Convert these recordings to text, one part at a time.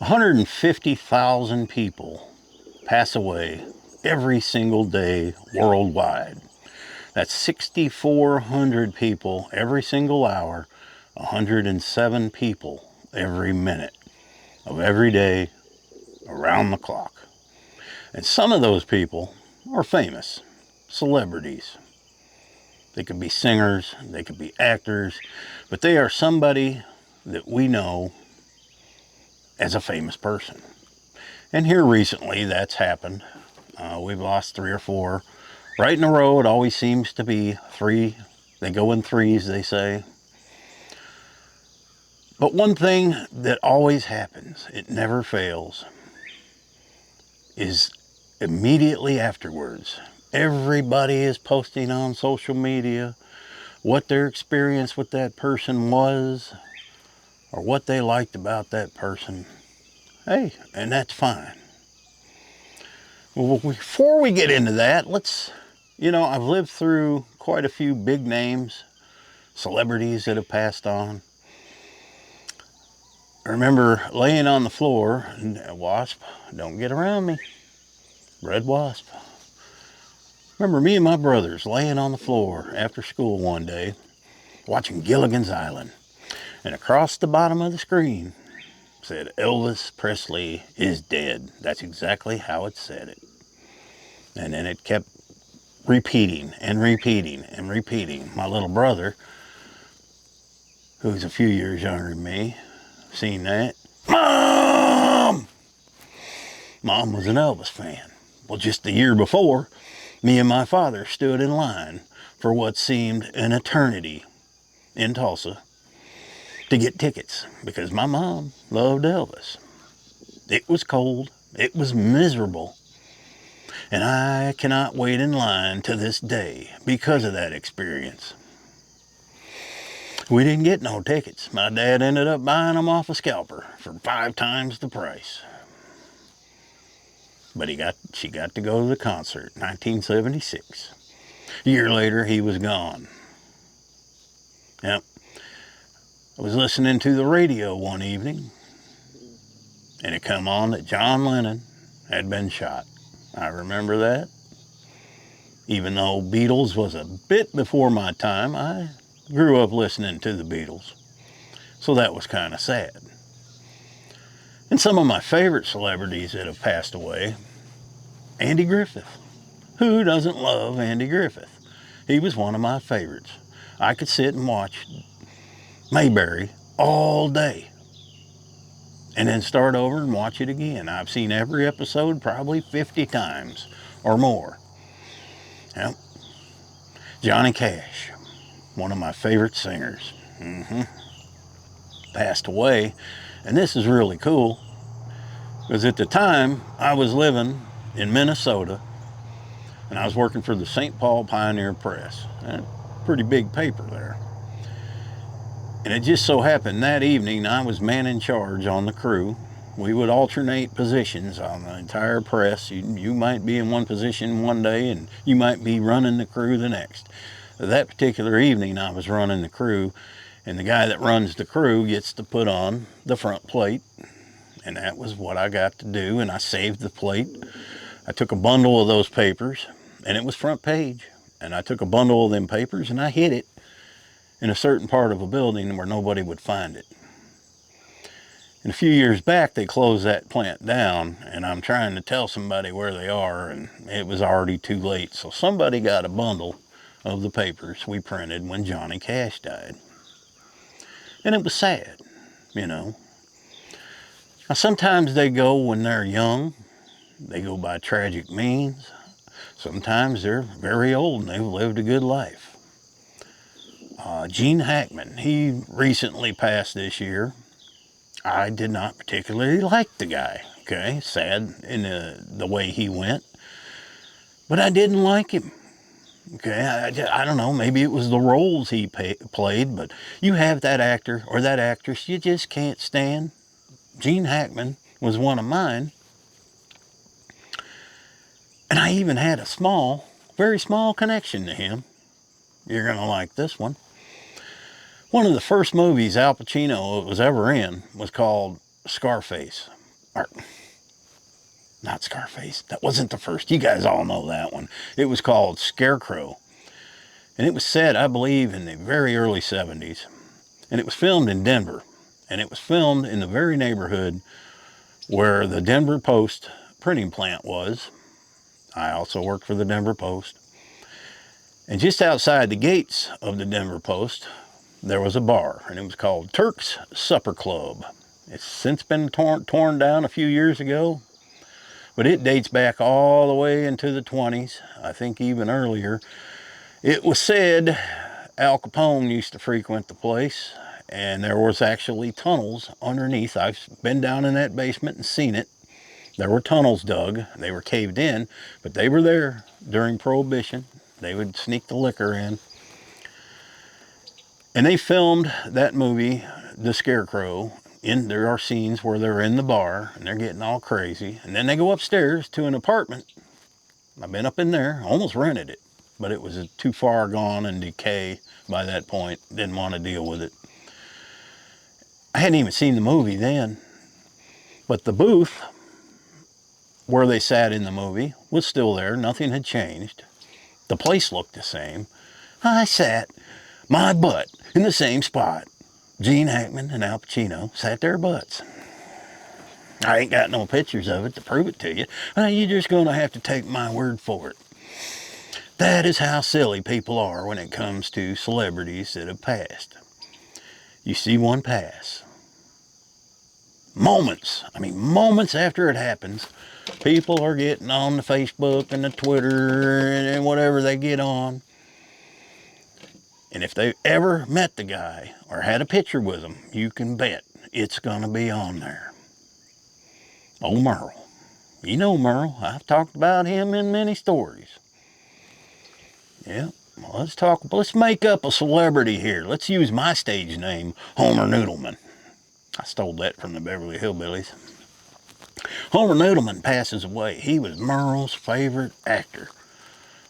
150,000 people pass away every single day worldwide. That's 6,400 people every single hour, 107 people every minute of every day around the clock. And some of those people are famous, celebrities. They could be singers, they could be actors, but they are somebody that we know as a famous person. And here recently that's happened. We've lost 3 or 4 right in a row. It always seems to be 3. They go in threes, they say. But one thing that always happens, it never fails, is immediately afterwards, everybody is posting on social media what their experience with that person was or what they liked about that person. Hey, and that's fine. Well, before we get into that, I've lived through quite a few big names, celebrities that have passed on. I remember laying on the floor, and a wasp, don't get around me, red wasp. Remember me and my brothers laying on the floor after school one day, watching Gilligan's Island, and across the bottom of the screen said, Elvis Presley is dead. That's exactly how it said it. And then it kept repeating and repeating and repeating. My little brother, who's a few years younger than me, seen that. Mom! Mom was an Elvis fan. Well, just the year before, me and my father stood in line for what seemed an eternity in Tulsa to get tickets because my mom loved Elvis. It was cold. It was miserable. And I cannot wait in line to this day because of that experience. We didn't get no tickets. My dad ended up buying them off a scalper for 5 times the price. But she got to go to the concert, 1976. A year later, he was gone. Yep. I was listening to the radio one evening, and it come on that John Lennon had been shot. I remember that. Even though Beatles was a bit before my time, I grew up listening to the Beatles. So that was kind of sad. And some of my favorite celebrities that have passed away, Andy Griffith. Who doesn't love Andy Griffith? He was one of my favorites. I could sit and watch Mayberry all day and then start over and watch it again. I've seen every episode probably 50 times or more. Yep. Johnny Cash, one of my favorite singers. Passed away, and this is really cool because at the time I was living in Minnesota and I was working for the St. Paul Pioneer Press, a pretty big paper there. And it just so happened that evening I was man in charge on the crew. We would alternate positions on the entire press. You might be in one position one day and you might be running the crew the next. That particular evening I was running the crew, and the guy that runs the crew gets to put on the front plate, and that was what I got to do, and I saved the plate. I took a bundle of those papers, and it was front page, and I took a bundle of them papers and I hid it in a certain part of a building where nobody would find it. And a few years back, they closed that plant down, and I'm trying to tell somebody where they are, and it was already too late. So somebody got a bundle of the papers we printed when Johnny Cash died. And it was sad, you know. Now, sometimes they go when they're young. They go by tragic means. Sometimes they're very old and they've lived a good life. Gene Hackman, he recently passed this year. I did not particularly like the guy, okay? Sad in the way he went. But I didn't like him, okay? I don't know, maybe it was the roles he played, but you have that actor or that actress you just can't stand. Gene Hackman was one of mine. And I even had a small, very small connection to him. You're going to like this one. One of the first movies Al Pacino was ever in was called Scarface. Or, not Scarface. That wasn't the first. You guys all know that one. It was called Scarecrow. And it was set, I believe, in the very early 70s. And it was filmed in Denver. And it was filmed in the very neighborhood where the Denver Post printing plant was. I also worked for the Denver Post. And just outside the gates of the Denver Post, there was a bar, and it was called Turk's Supper Club. It's since been torn down a few years ago, but it dates back all the way into the 20s, I think even earlier. It was said Al Capone used to frequent the place, and there was actually tunnels underneath. I've been down in that basement and seen it. There were tunnels dug. They were caved in, but they were there during Prohibition. They would sneak the liquor in. And they filmed that movie, The Scarecrow. There are scenes where they're in the bar and they're getting all crazy. And then they go upstairs to an apartment. I've been up in there, almost rented it, but it was too far gone in decay by that point. Didn't want to deal with it. I hadn't even seen the movie then, but the booth where they sat in the movie was still there. Nothing had changed. The place looked the same. I sat my butt in the same spot. Gene Hackman and Al Pacino sat their butts. I ain't got no pictures of it to prove it to you. You're just going to have to take my word for it. That is how silly people are when it comes to celebrities that have passed. You see one pass. Moments after it happens, people are getting on the Facebook and the Twitter and whatever they get on. And if they ever met the guy or had a picture with him, you can bet it's going to be on there. Oh, Merle. You know Merle. I've talked about him in many stories. Yeah, well, let's make up a celebrity here. Let's use my stage name, Homer Noodleman. I stole that from the Beverly Hillbillies. Homer Noodleman passes away. He was Merle's favorite actor.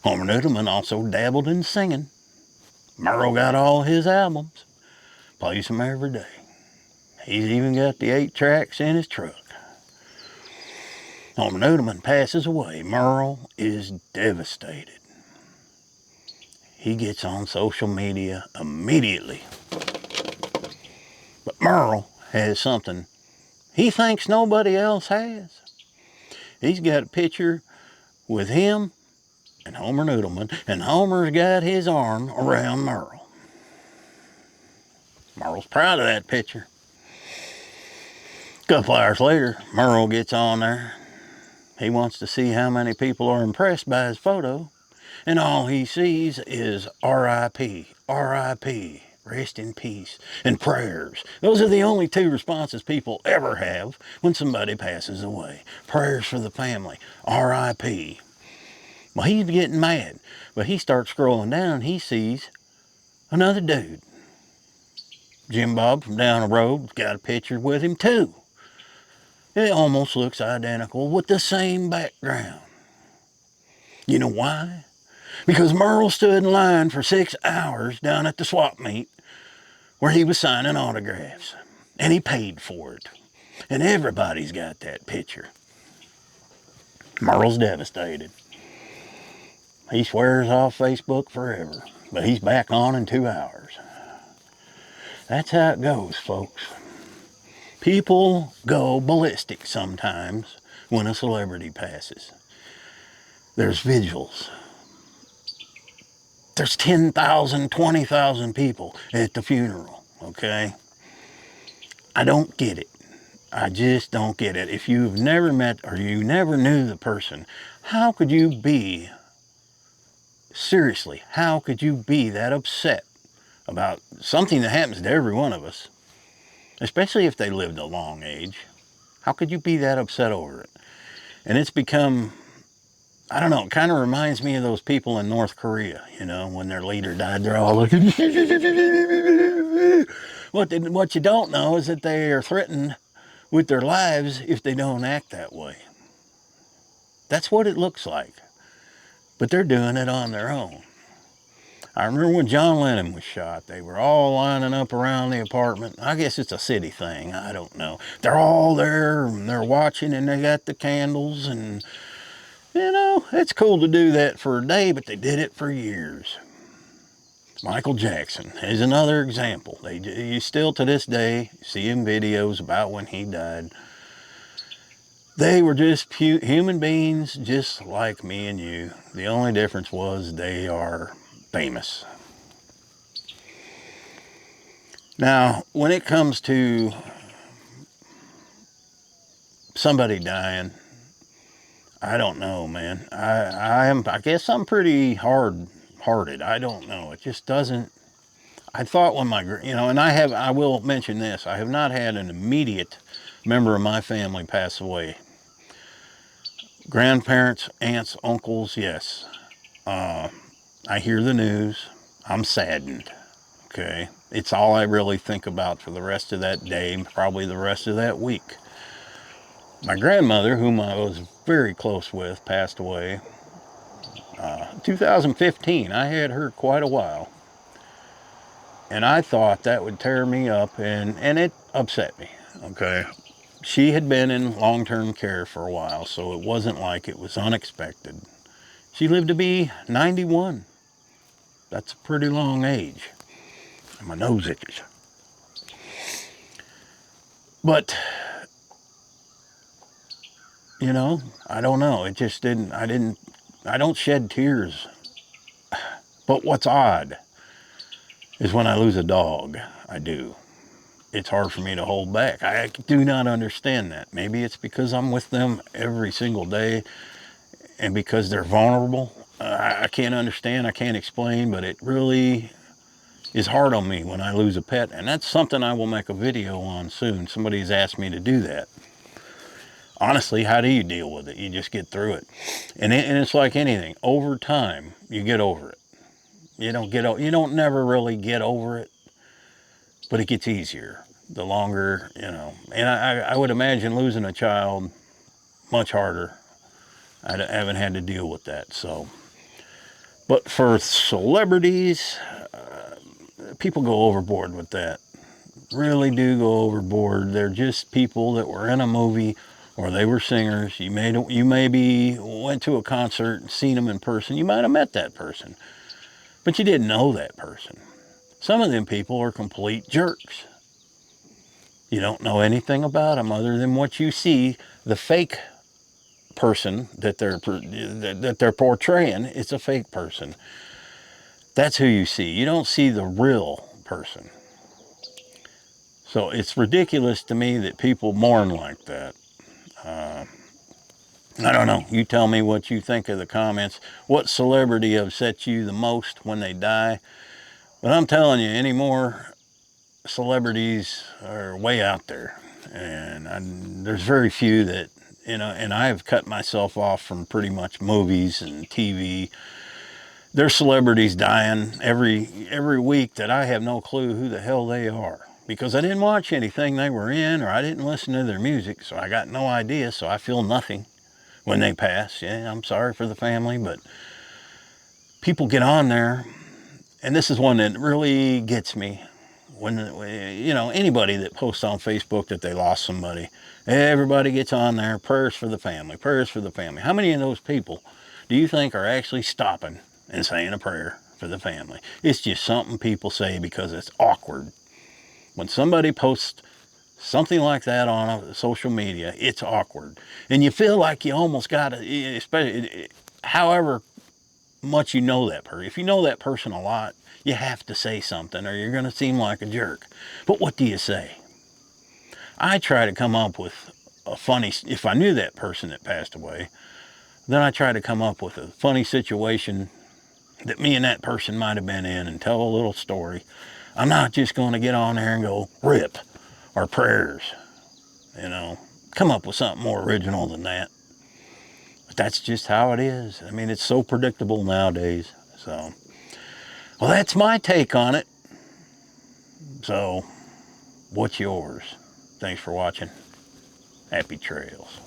Homer Noodleman also dabbled in singing. Merle got all his albums. Plays them every day. He's even got the 8 tracks in his truck. Homer Noodleman passes away. Merle is devastated. He gets on social media immediately. But Merle has something he thinks nobody else has. He's got a picture with him and Homer Noodleman, and Homer's got his arm around Merle. Merle's proud of that picture. A couple hours later, Merle gets on there. He wants to see how many people are impressed by his photo, and all he sees is R.I.P., R.I.P., rest in peace, and prayers. Those are the only 2 responses people ever have when somebody passes away. Prayers for the family, R.I.P. Well, he's getting mad, but he starts scrolling down and he sees another dude. Jim Bob from down the road got a picture with him too. It almost looks identical with the same background. You know why? Because Merle stood in line for 6 hours down at the swap meet where he was signing autographs. And he paid for it. And everybody's got that picture. Merle's devastated. He swears off Facebook forever. But he's back on in 2 hours. That's how it goes, folks. People go ballistic sometimes when a celebrity passes. There's vigils. There's 10,000, 20,000 people at the funeral, okay? I don't get it. I just don't get it. If you've never met or you never knew the person, how could you be, seriously, how could you be that upset about something that happens to every one of us, especially if they lived a long age? How could you be that upset over it? And it's become, I don't know, it kind of reminds me of those people in North Korea, you know, when their leader died, they're all looking. What you don't know is that they are threatened with their lives if they don't act that way. That's what it looks like. But they're doing it on their own. I remember when John Lennon was shot, they were all lining up around the apartment. I guess it's a city thing, I don't know. They're all there, and they're watching, and they got the candles, and, you know, it's cool to do that for a day, but they did it for years. Michael Jackson is another example. You still to this day see in videos about when he died. They were just human beings just like me and you. The only difference was they are famous. Now, when it comes to somebody dying, I don't know, man. I guess I'm pretty hard-hearted. I don't know. It just doesn't. I thought when and I will mention this, I have not had an immediate member of my family pass away. Grandparents, aunts, uncles, yes. I hear the news. I'm saddened, okay? It's all I really think about for the rest of that day, probably the rest of that week. My grandmother, whom I was very close with, passed away 2015. I had her quite a while. And I thought that would tear me up, and it upset me, okay? She had been in long-term care for a while, so it wasn't like it was unexpected. She lived to be 91. That's a pretty long age. And my nose itches. But, you know, I don't know. It just I don't shed tears. But what's odd is when I lose a dog, I do. It's hard for me to hold back. I do not understand that. Maybe it's because I'm with them every single day and because they're vulnerable. I can't understand, I can't explain, but it really is hard on me when I lose a pet. And that's something I will make a video on soon. Somebody's asked me to do that. Honestly, how do you deal with it? You just get through it. And it's like anything. Over time, you get over it. You don't never really get over it, but it gets easier the longer, you know. And I would imagine losing a child much harder. I haven't had to deal with that, so. But for celebrities, people go overboard with that. Really do go overboard. They're just people that were in a movie or they were singers. You maybe went to a concert and seen them in person. You might have met that person, but you didn't know that person. Some of them people are complete jerks. You don't know anything about them other than what you see. The fake person that they're portraying, it's a fake person. That's who you see. You don't see the real person. So it's ridiculous to me that people mourn like that. I don't know. You tell me what you think of the comments. What celebrity upsets you the most when they die? But I'm telling you, anymore celebrities are way out there. And there's very few that, you know, and I've cut myself off from pretty much movies and TV. There's celebrities dying every week that I have no clue who the hell they are. Because I didn't watch anything they were in or I didn't listen to their music, so I got no idea, so I feel nothing when they pass. Yeah, I'm sorry for the family, but people get on there, and this is one that really gets me. When, you know, anybody that posts on Facebook that they lost somebody, everybody gets on there, prayers for the family, prayers for the family. How many of those people do you think are actually stopping and saying a prayer for the family? It's just something people say because it's awkward. When somebody posts something like that on social media, it's awkward. And you feel like you almost got to, especially, however much you know that person. If you know that person a lot, you have to say something or you're going to seem like a jerk. But what do you say? I try to come up with a funny, if I knew that person that passed away, then I try to come up with a funny situation that me and that person might have been in and tell a little story. I'm not just going to get on there and go, rip, or prayers, you know. Come up with something more original than that. But that's just how it is. I mean, it's so predictable nowadays. So, well, that's my take on it. So, what's yours? Thanks for watching. Happy trails.